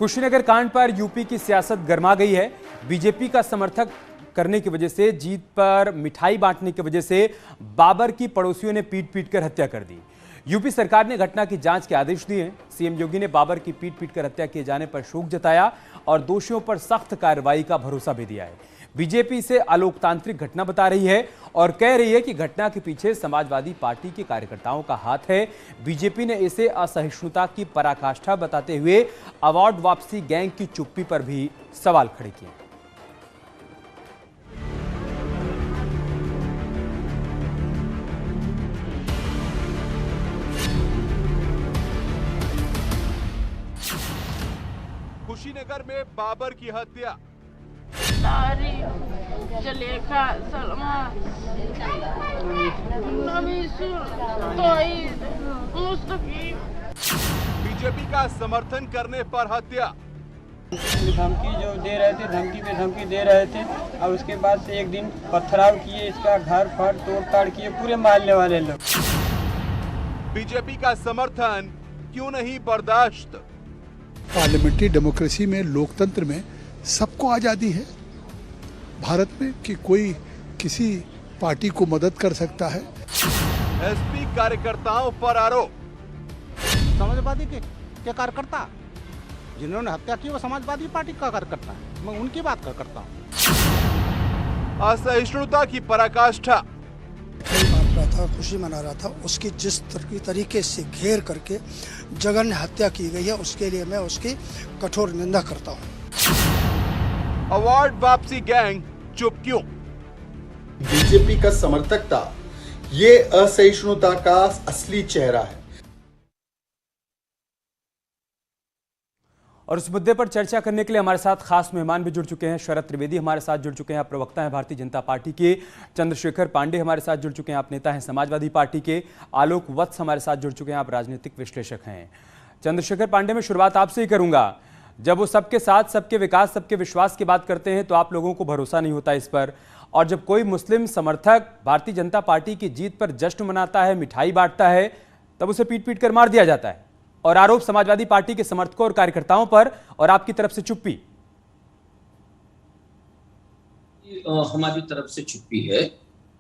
कुशीनगर कांड पर यूपी की सियासत गर्मा गई है। बीजेपी का समर्थक करने की वजह से, जीत पर मिठाई बांटने की वजह से बाबर की पड़ोसियों ने पीट पीट कर हत्या कर दी। यूपी सरकार ने घटना की जांच के आदेश दिए हैं। सीएम योगी ने बाबर की पीट पीट कर हत्या किए जाने पर शोक जताया और दोषियों पर सख्त कार्रवाई का भरोसा भी दिया है। बीजेपी इसे अलोकतांत्रिक घटना बता रही है और कह रही है कि घटना के पीछे समाजवादी पार्टी के कार्यकर्ताओं का हाथ है। बीजेपी ने इसे असहिष्णुता की पराकाष्ठा बताते हुए अवार्ड वापसी गैंग की चुप्पी पर भी सवाल खड़े किए। कुशीनगर में बाबर की हत्या। जलेखा, सलमा, बीजेपी का समर्थन करने पर हत्या। धमकी जो दे रहे थे, धमकी पे धमकी दे रहे थे और उसके बाद से एक दिन पथराव किए, इसका घर फाड़ तोड़ ताड़ किए पूरे मोहल्ले वाले लोग। बीजेपी का समर्थन क्यों नहीं बर्दाश्त। पार्लियामेंट्री डेमोक्रेसी में, लोकतंत्र में सबको आज़ादी है भारत में कि कोई किसी पार्टी को मदद कर सकता है। एसपी कार्यकर्ताओं पर आरोप। समाजवादी के कार्यकर्ता जिन्होंने हत्या की वो समाजवादी पार्टी का कार्यकर्ता है, मैं उनकी बात करता हूँ। असहिष्णुता की पराकाष्ठा। बांट रहा था, खुशी मना रहा था, उसकी जिस तरीके से घेर करके जघन्य हत्या की गई है, उसके लिए मैं उसकी कठोर निंदा करता हूँ। अवार्ड वापसी गैंग चुप क्यों। बीजेपी का समर्थक था, ये असहिष्णुता का असली चेहरा है। और इस मुद्दे पर चर्चा करने के लिए हमारे साथ खास मेहमान भी जुड़ चुके हैं। शरद त्रिवेदी हमारे साथ जुड़ चुके हैं, आप प्रवक्ता हैं भारतीय जनता पार्टी के। चंद्रशेखर पांडे हमारे साथ जुड़ चुके हैं, आप नेता हैं समाजवादी पार्टी के। आलोक वत्स हमारे साथ जुड़ चुके हैं, आप राजनीतिक विश्लेषक हैं। चंद्रशेखर पांडे, में शुरुआत आपसे ही करूंगा। जब वो सबके साथ, सबके विकास, सबके विश्वास की बात करते हैं तो आप लोगों को भरोसा नहीं होता इस पर, और जब कोई मुस्लिम समर्थक भारतीय जनता पार्टी की जीत पर जश्न मनाता है, मिठाई बांटता है, तब उसे पीट पीट कर मार दिया जाता है। और आरोप समाजवादी पार्टी के समर्थकों और कार्यकर्ताओं पर, और आपकी तरफ से चुप्पी। हमारी तरफ से चुप्पी है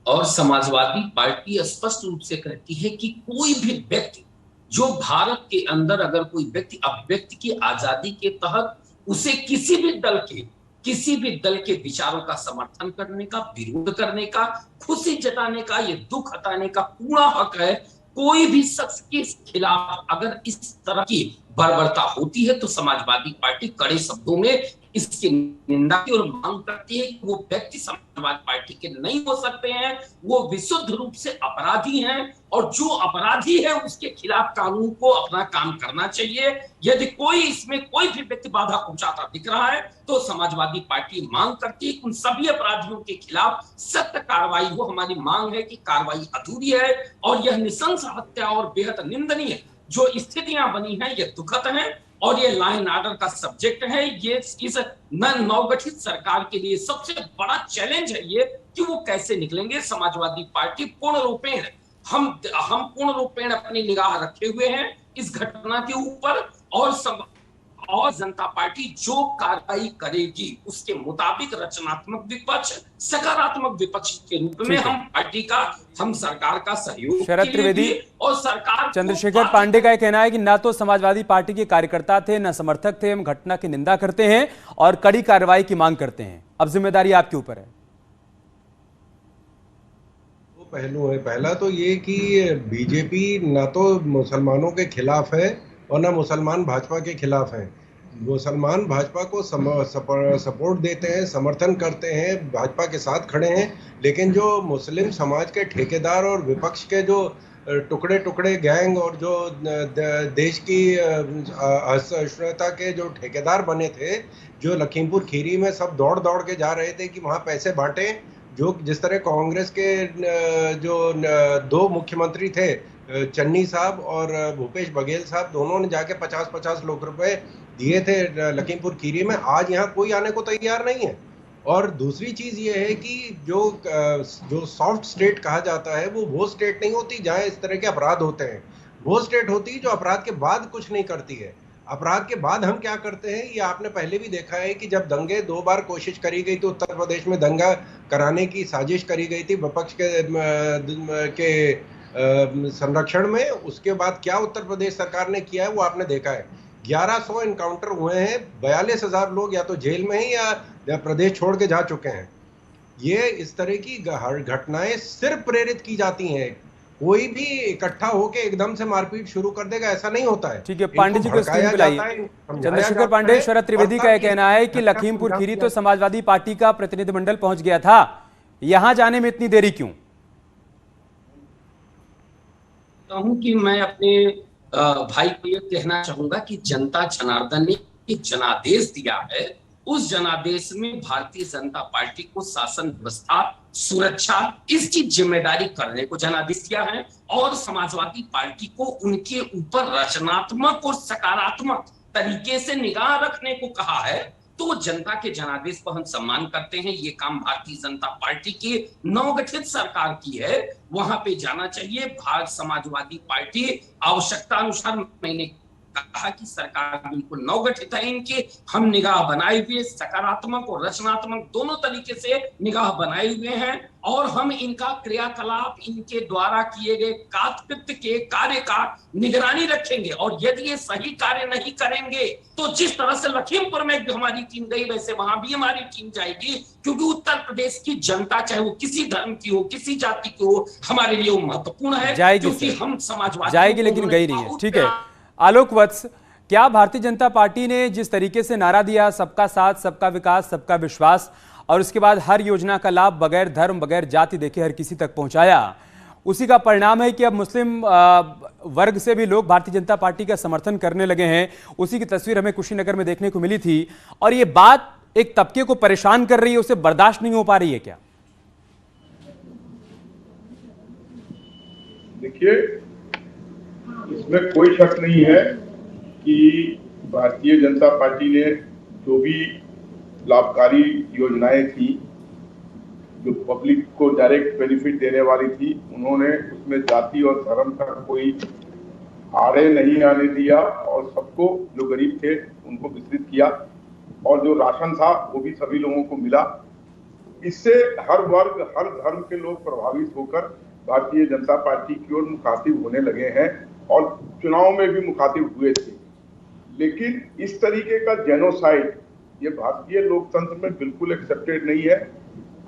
और समाजवादी पार्टी स्पष्ट रूप से कहती है कि कोई भी व्यक्ति जो भारत के अंदर अगर कोई व्यक्ति अभिव्यक्ति की आजादी के तहत उसे किसी भी दल के विचारों का समर्थन करने का, विरोध करने का, खुशी जताने का, ये दुख हटाने का पूरा हक है। कोई भी शख्स के खिलाफ अगर इस तरह की बर्बरता होती है तो समाजवादी पार्टी कड़े शब्दों में इसकी निंदा की और मांग करती है कि वो व्यक्ति समाजवादी पार्टी के नहीं हो सकते हैं, वो विशुद्ध रूप से अपराधी हैं और जो अपराधी है उसके खिलाफ कानून को अपना काम करना चाहिए। यदि कोई इसमें कोई भी व्यक्ति बाधा पहुंचाता दिख रहा है तो समाजवादी पार्टी मांग करती है कि उन सभी अपराधियों के खिलाफ सख्त कार्रवाई हो। हमारी मांग है कि कार्रवाई अधूरी है और यह नृशंस हत्या और बेहद निंदनीय जो स्थितियां बनी हैं ये दुखद हैं और ये लॉ एंड ऑर्डर का सब्जेक्ट है। ये इस नवगठित सरकार के लिए सबसे बड़ा चैलेंज है ये कि वो कैसे निकलेंगे। समाजवादी पार्टी पूर्ण रूपेण हम पूर्ण रूपेण अपनी निगाह रखे हुए हैं इस घटना के ऊपर और जनता पार्टी जो कार्रवाई करेगी उसके मुताबिक रचनात्मक विपक्ष, सकारात्मक विपक्ष के रूप में हम सरकार का सहयोग। शरद त्रिवेदी और सरकार, चंद्रशेखर पांडे का कहना है कि ना तो समाजवादी पार्टी के कार्यकर्ता थे, ना समर्थक थे। हम घटना की निंदा करते हैं और कड़ी कार्रवाई की मांग करते हैं। अब जिम्मेदारी आपके ऊपर है। दो पहलू है। पहला तो ये कि बीजेपी ना तो मुसलमानों के खिलाफ है और ना मुसलमान भाजपा के खिलाफ हैं। मुसलमान भाजपा को सपोर्ट देते हैं, समर्थन करते हैं, भाजपा के साथ खड़े हैं, लेकिन जो मुस्लिम समाज के ठेकेदार और विपक्ष के जो टुकड़े टुकड़े गैंग और जो देश की असहिष्णुता के जो ठेकेदार बने थे, जो लखीमपुर खीरी में सब दौड़ दौड़ के जा रहे थे कि वहाँ पैसे बांटें, जो जिस तरह कांग्रेस के जो दो मुख्यमंत्री थे, चन्नी साहब और भूपेश बघेल साहब, दोनों ने जाके 50-50 लाख रुपए दिए थे लखीमपुर खीरी में। आज यहाँ कोई आने को तैयार नहीं है। और दूसरी चीज ये है कि जो सॉफ्ट स्टेट कहा जाता है वो स्टेट नहीं होती जहाँ इस तरह के अपराध होते हैं। वो स्टेट होती है जो अपराध के बाद कुछ नहीं करती है। अपराध के बाद हम क्या करते हैं, ये आपने पहले भी देखा है कि जब दंगे 2 बार कोशिश करी गई, तो उत्तर प्रदेश में दंगा कराने की साजिश करी गई थी विपक्ष के संरक्षण में। उसके बाद क्या उत्तर प्रदेश सरकार ने किया है वो आपने देखा है। 1100 इनकाउंटर हुए हैं, 42,000 लोग या तो जेल में ही या प्रदेश छोड़ के जा चुके हैं। ये इस तरह की घटनाएं सिर्फ प्रेरित की जाती हैं, कोई भी इकट्ठा होके एकदम से मारपीट शुरू कर देगा ऐसा नहीं होता है। ठीक है, पांडे जी को स्क्रीन पे लाइए। चंद्रशेखर पांडे, शरद त्रिवेदी का कहना है कि लखीमपुर खीरी तो समाजवादी पार्टी का प्रतिनिधिमंडल पहुंच गया था, यहां जाने में इतनी देरी क्यों? कहूं कि मैं अपने भाई को यह कहना चाहूंगा कि जनता जनार्दन ने एक जनादेश दिया है, उस जनादेश में भारतीय जनता पार्टी को शासन व्यवस्था, सुरक्षा, इसकी जिम्मेदारी करने को जनादेश दिया है और समाजवादी पार्टी को उनके ऊपर रचनात्मक और सकारात्मक तरीके से निगाह रखने को कहा है। तो जनता के जनादेश पर हम सम्मान करते हैं। ये काम भारतीय जनता पार्टी की नवगठित सरकार की है, वहां पे जाना चाहिए। भारत समाजवादी पार्टी आवश्यकता अनुसार, मैंने कहा कि सरकार बिल्कुल नवगठित है, इनके हम निगाह बनाए हुए, सकारात्मक और रचनात्मक दोनों तरीके से निगाह बनाए हुए हैं और हम इनका क्रियाकलाप, इनके द्वारा किए गए कृत्य के कार्य का निगरानी रखेंगे और यदि ये सही कार्य नहीं करेंगे तो जिस तरह से लखीमपुर में हमारी टीम गई वैसे वहां भी हमारी टीम जाएगी, क्योंकि उत्तर प्रदेश की जनता, चाहे वो किसी धर्म की हो, किसी जाति की हो, हमारे लिए महत्वपूर्ण है, क्योंकि हम समाजवादी जाएगी लेकिन गई नहीं है। ठीक है, आलोक वत्स, क्या भारतीय जनता पार्टी ने जिस तरीके से नारा दिया सबका साथ, सबका विकास, सबका विश्वास, और उसके बाद हर योजना का लाभ बगैर धर्म, बगैर जाति देखे हर किसी तक पहुंचाया, उसी का परिणाम है कि अब मुस्लिम वर्ग से भी लोग भारतीय जनता पार्टी का समर्थन करने लगे हैं। उसी की तस्वीर हमें कुशीनगर में देखने को मिली थी और ये बात एक तबके को परेशान कर रही है, उसे बर्दाश्त नहीं हो पा रही है क्या? देखिए, इसमें कोई शक नहीं है कि भारतीय जनता पार्टी ने जो भी लाभकारी योजनाएं थी, जो पब्लिक को डायरेक्ट बेनिफिट देने वाली थी, उन्होंने उसमें जाति और धर्म का कोई आड़े नहीं आने दिया और सबको, जो गरीब थे उनको वितरित किया और जो राशन था वो भी सभी लोगों को मिला। इससे हर वर्ग, हर धर्म के लोग प्रभावित होकर भारतीय जनता पार्टी की ओर मुखातिब होने लगे हैं और चुनाव में भी मुखातिब हुए थे। लेकिन इस तरीके का जेनोसाइड ये भारतीय लोकतंत्र में बिल्कुल एक्सेप्टेड नहीं है।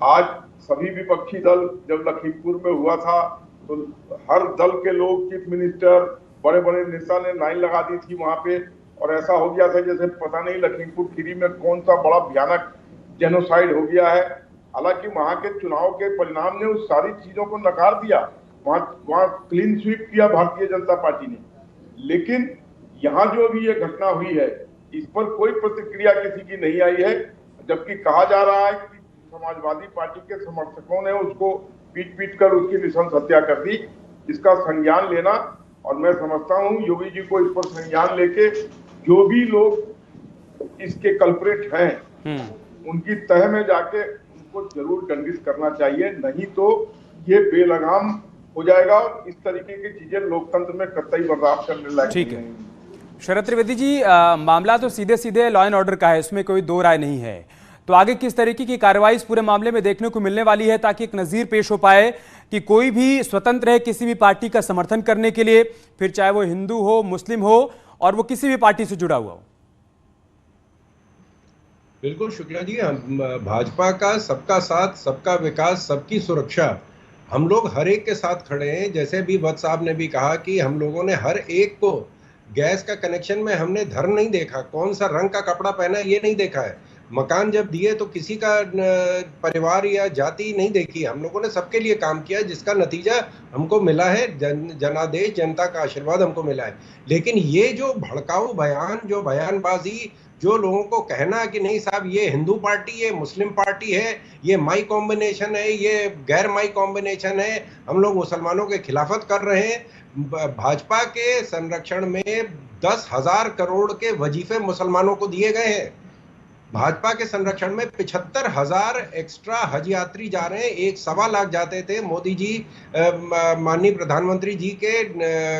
आज सभी विपक्षी दल जब लखीमपुर में हुआ था तो हर दल के लोग, चीफ मिनिस्टर, बड़े बड़े नेता ने लाइन लगा दी थी वहां पे और ऐसा हो गया था जैसे पता नहीं लखीमपुर खीरी में कौन सा बड़ा भयानक जेनोसाइड हो गया है। हालांकि वहां के चुनाव के परिणाम ने उस सारी चीजों को नकार दिया, वहां क्लीन स्वीप किया भारतीय जनता पार्टी ने। लेकिन यहाँ जो भी ये घटना हुई है इस पर कोई प्रतिक्रिया किसी की नहीं आई है, जबकि कहा जा रहा है कि समाजवादी पार्टी के समर्थकों ने उसको पीट कर उसकी नृशंस हत्या कर दी। इसका संज्ञान लेना, और मैं समझता हूँ योगी जी को इस पर संज्ञान लेके जो भी लोग इसके कल्प्रिट हैं उनकी तह में जाके उनको जरूर दंडित करना चाहिए, नहीं तो ये बेलगाम हो जाएगा और इस तरीके की चीजें लोकतंत्र में कतई बर्दाश्त करने लायक ठीक है। शरद त्रिवेदी जी, मामला तो सीधे सीधे लॉ एंड ऑर्डर का है, इसमें कोई दो राय नहीं है, तो आगे किस तरीके की कार्रवाई इस पूरे मामले में देखने को मिलने वाली है ताकि एक नजीर पेश हो पाए कि कोई भी स्वतंत्र है किसी भी पार्टी का समर्थन करने के लिए, फिर चाहे वो हिंदू हो, मुस्लिम हो और वो किसी भी पार्टी से जुड़ा हुआ हो? बिल्कुल शुक्ला जी, भाजपा का सबका साथ, सबका विकास, सबकी सुरक्षा, हम लोग हर एक के साथ खड़े हैं। जैसे भी वत्स साहब ने भी कहा कि हम लोगों ने हर एक को, गैस का कनेक्शन में हमने धर्म नहीं देखा, कौन सा रंग का कपड़ा पहना ये नहीं देखा है, मकान जब दिए तो किसी का परिवार या जाति नहीं देखी, हम लोगों ने सबके लिए काम किया जिसका नतीजा हमको मिला है, जनादेश, जनता का आशीर्वाद हमको मिला है। लेकिन ये जो भड़काऊ बयान, जो बयानबाजी, जो लोगों को कहना कि नहीं साहब ये हिंदू पार्टी, ये मुस्लिम पार्टी है, ये माई कॉम्बिनेशन है, ये गैर माई कॉम्बिनेशन है, हम लोग मुसलमानों के खिलाफत कर रहे हैं। भाजपा के संरक्षण में 10,000 करोड़ के वजीफे मुसलमानों को दिए गए हैं। भाजपा के संरक्षण में 75,000 एक्स्ट्रा हज यात्री जा रहे हैं। 1.25 लाख जाते थे। मोदी जी माननीय प्रधानमंत्री जी के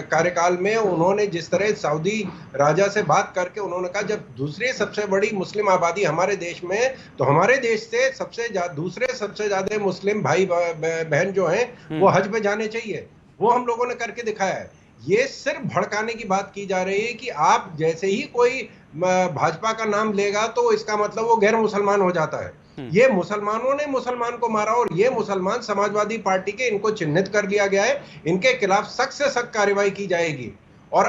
कार्यकाल में उन्होंने जिस तरह सऊदी राजा से बात करके उन्होंने कहा जब दूसरी सबसे बड़ी मुस्लिम आबादी हमारे देश में, तो हमारे देश से दूसरे सबसे ज्यादा मुस्लिम भाई बहन जो हैं वो हज पे जाने चाहिए। वो हम लोगों ने करके दिखाया है। ये सिर्फ भड़काने की बात की जा रही है कि आप जैसे ही कोई भाजपा का नाम लेगा तो इसका मतलब वो गैर मुसलमान हो जाता है। ये मुसलमानों ने मुसलमान को मारा और ये मुसलमान समाजवादी पार्टी के, इनको चिन्हित कर लिया गया है। इनके खिलाफ सख्त से सख्त कार्रवाई की जाएगी। और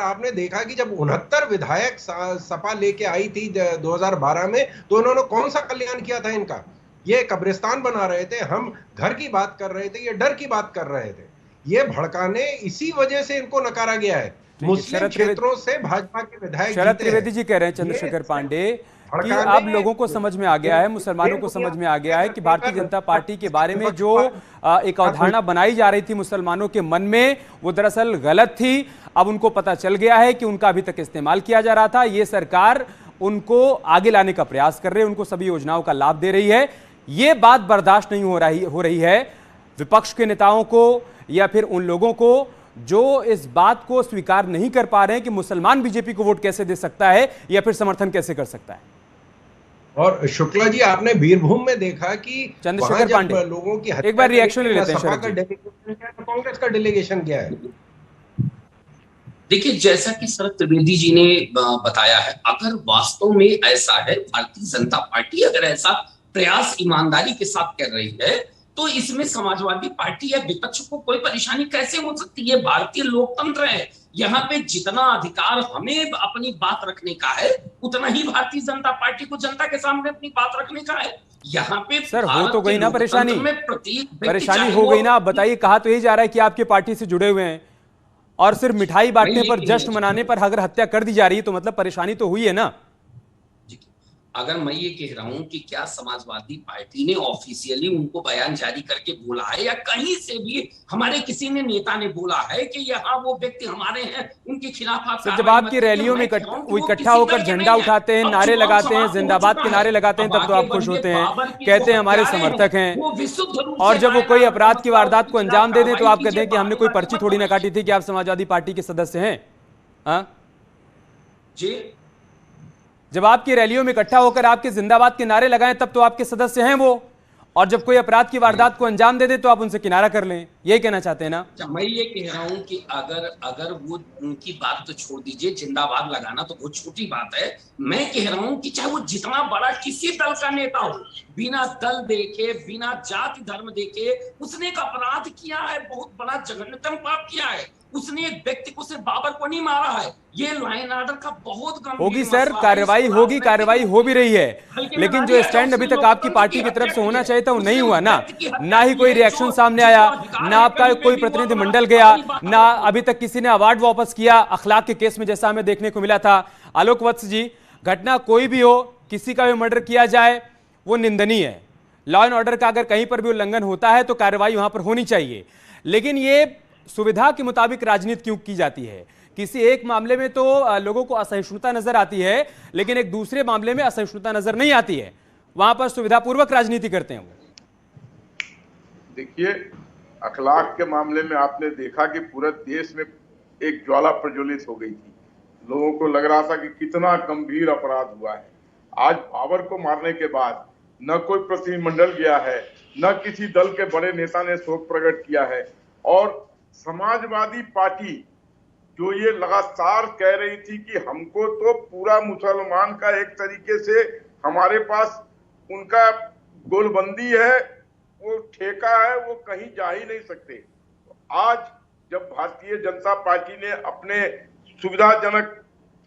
आपने देखा कि जब 69 विधायक सपा लेके आई थी 2012 में, तो उन्होंने कौन सा कल्याण किया था इनका? ये कब्रिस्तान बना रहे थे, हम घर की बात कर रहे थे, ये डर की बात कर रहे थे। ये भड़काने, इसी वजह से इनको नकारा गया है। मुस्लिम क्षेत्रों से भाजपा के विधायक शरद त्रिवेदी जी कह रहे हैं, चंद्रशेखर पांडे, कि अब लोगों को समझ में आ गया है, मुसलमानों को समझ में आ गया है कि भारतीय जनता पार्टी के बारे में जो एक अवधारणा बनाई जा रही थी मुसलमानों के मन में, वो दरअसल गलत थी। अब उनको पता चल गया है कि उनका अभी तक इस्तेमाल किया जा रहा था। ये सरकार उनको आगे लाने का प्रयास कर रही है, उनको सभी योजनाओं का लाभ दे रही है। ये बात बर्दाश्त नहीं हो रही है विपक्ष के नेताओं को या फिर उन लोगों को जो इस बात को स्वीकार नहीं कर पा रहे हैं कि मुसलमान बीजेपी को वोट कैसे दे सकता है या फिर समर्थन कैसे कर सकता है। और शुक्ला जी, आपने बीरभूम में देखा कि चंद्रशेखर पांडे लोगों की एक बार रिएक्शन ले लेते हैं। कांग्रेस का डेलीगेशन क्या है? देखिए, जैसा कि शरद त्रिवेदी जी ने बताया है, अगर वास्तव में ऐसा है, भारतीय जनता पार्टी अगर ऐसा प्रयास ईमानदारी के साथ कर रही है, तो इसमें समाजवादी पार्टी या विपक्ष को कोई परेशानी कैसे हो सकती है? भारतीय लोकतंत्र है, यहाँ पे जितना अधिकार हमें अपनी बात रखने का है, उतना ही भारतीय जनता पार्टी को जनता के सामने अपनी बात रखने का है। यहाँ पे सर हो तो गई ना परेशानी, परेशानी हो गई ना। आप बताइए, कहा तो यही जा रहा है कि आपके पार्टी से जुड़े हुए हैं और सिर्फ मिठाई बांटने पर, जश्न मनाने पर अगर हत्या कर दी जा रही है तो मतलब परेशानी तो हुई है ना। अगर मैं ये कह रहा हूं कि क्या समाजवादी पार्टी ने ऑफिशियली उनको बयान जारी करके बोला है या कहीं से भी हमारे किसी ने नेता ने बोला है कि यहाँ वो व्यक्ति हमारे हैं, उनके खिलाफ आप जब आपकी रैलियों में इकट्ठा होकर झंडा उठाते हैं, नारे लगाते हैं, जिंदाबाद के नारे लगाते हैं, तब तो आप खुश होते हैं, कहते हैं हमारे समर्थक हैं। और जब वो कोई अपराध की वारदात को अंजाम दे दें तो आप कहते हैं कि हमने कोई पर्ची थोड़ी ना काटी थी कि आप समाजवादी पार्टी के सदस्य हैं। हाँ जी, जब आपकी रैलियों में इकट्ठा होकर आपके जिंदाबाद के नारे लगाएं तब तो आपके सदस्य हैं वो, और जब कोई अपराध की वारदात को अंजाम दे दे तो आप उनसे किनारा कर लें, यही कहना चाहते हैं ना? मैं ये कह रहा हूं कि अगर वो उनकी बात तो छोड़ दीजिए, जिंदाबाद लगाना तो बहुत छोटी बात है। मैं कह रहा हूं कि चाहे वो जितना बड़ा किसी दल का नेता हो, बिना दल देखे, बिना जाति धर्म देखे उसने एक अपराध किया है, बहुत बड़ा जघन्यतम पाप किया है। उसने एक व्यक्ति को, सिर्फ बाबर को नहीं मारा है। ये लॉ एंड ऑर्डर का बहुत गंभीर होगी सर, कार्रवाई होगी, कार्रवाई हो भी रही है, लेकिन जो स्टैंड अभी तक आपकी पार्टी की तरफ से होना चाहिए था वो नहीं हुआ ना। ना ही कोई रिएक्शन सामने आया, ना आपका कोई प्रतिनिधिमंडल गया, ना अभी तक किसी ने अवार्ड वापस किया अखलाक के केस में, जैसा हमें देखने को मिला था। आलोक वत्स जी, घटना कोई भी हो, किसी का भी मर्डर किया जाए वो निंदनीय है। लॉ एंड ऑर्डर का अगर कहीं पर भी उल्लंघन होता है तो कार्रवाई वहां पर होनी चाहिए, लेकिन ये सुविधा के मुताबिक राजनीति क्यों की जाती है? किसी एक मामले में तो लोगों को असहिष्णुता नजर आती है, लेकिन एक दूसरे मामले में असहिष्णुता नजर नहीं आती है, वहां पर सुविधापूर्वक राजनीति करते हैं वो। देखिए, अखलाक के मामले में आपने देखा कि पूरे देश में एक ज्वाला प्रज्वलित हो गई थी। लोगों को लग रहा था कि कितना गंभीर अपराध हुआ है। आज बाबर को मारने के बाद न कोई प्रतिनिधिमंडल गया है, न किसी दल के बड़े नेता ने शोक प्रकट किया है, और समाजवादी पार्टी जो ये लगातार कह रही थी कि हमको तो पूरा मुसलमान का एक तरीके से हमारे पास उनका गोलबंदी है, वो ठेका है, वो कहीं जा ही नहीं सकते। तो आज जब भारतीय जनता पार्टी ने अपने सुविधाजनक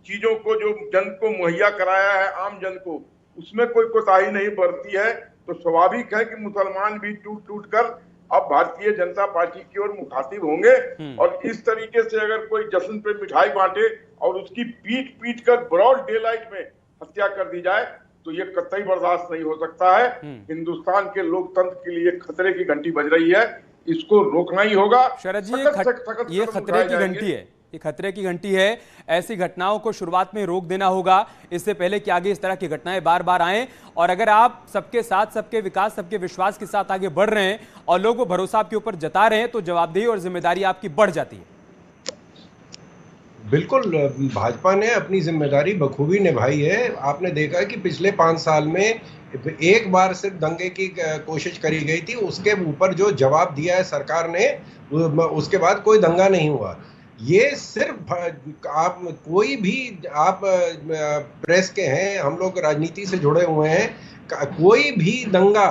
चीजों को जो जन को मुहैया कराया है, आम जन को, उसमें कोई कोताही नहीं बरती है, तो स्वाभाविक है कि मुसलमान भी टूट टूट कर अब भारतीय जनता पार्टी की ओर मुखातिब होंगे। और इस तरीके से अगर कोई जश्न पे मिठाई बांटे और उसकी पीट कर ब्रॉड डे लाइट में हत्या कर दी जाए तो ये कतई बर्दाश्त नहीं हो सकता है। हिंदुस्तान के लोकतंत्र के लिए खतरे की घंटी बज रही है, इसको रोकना ही होगा। शरद जी, ये खतरे की घंटी है, ये खतरे की घंटी है। ऐसी घटनाओं को शुरुआत में रोक देना होगा, इससे पहले कि आगे इस तरह की घटनाएं बार बार आएं। और अगर आप सबके साथ, सबके विकास, सबके विश्वास के साथ आगे बढ़ रहे हैं और लोग वो भरोसा आपके ऊपर जता रहे हैं, तो जवाबदेही और जिम्मेदारी आपकी बढ़ जाती है। बिल्कुल, भाजपा ने अपनी जिम्मेदारी बखूबी निभाई है। आपने देखा है कि पिछले 5 साल में एक बार सिर्फ दंगे की कोशिश करी गई थी, उसके ऊपर जो जवाब दिया है सरकार ने, उसके बाद कोई दंगा नहीं हुआ। ये सिर्फ आप कोई भी, आप प्रेस के हैं, हम लोग राजनीति से जुड़े हुए हैं, कोई भी दंगा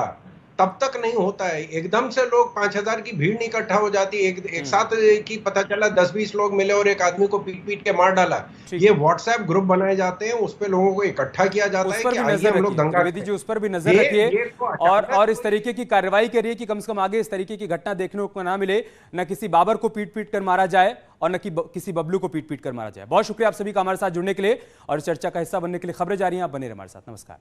तब तक नहीं होता है एकदम से लोग 5000 की भीड़ नहीं इकट्ठा हो जाती एक साथ की पता चला 10-20 लोग मिले और एक आदमी को पीट के मार डाला। ये व्हाट्सएप ग्रुप बनाए जाते हैं, उस पे लोगों को इकट्ठा किया जाता है कि आइए हम लोग दंगा जी, उस पर भी नजर रखिए और इस तरीके की कार्रवाई करिए कि कम से कम आगे इस तरीके की घटना देखने को ना मिले, न किसी बाबर को पीट कर मारा जाए और न किसी बबलू को पीट कर मारा जाए। बहुत शुक्रिया आप सभी का हमारे साथ जुड़ने के लिए और चर्चा का हिस्सा बनने के लिए। खबरें जा रही हैं, आप बने रहिए हमारे साथ। नमस्कार।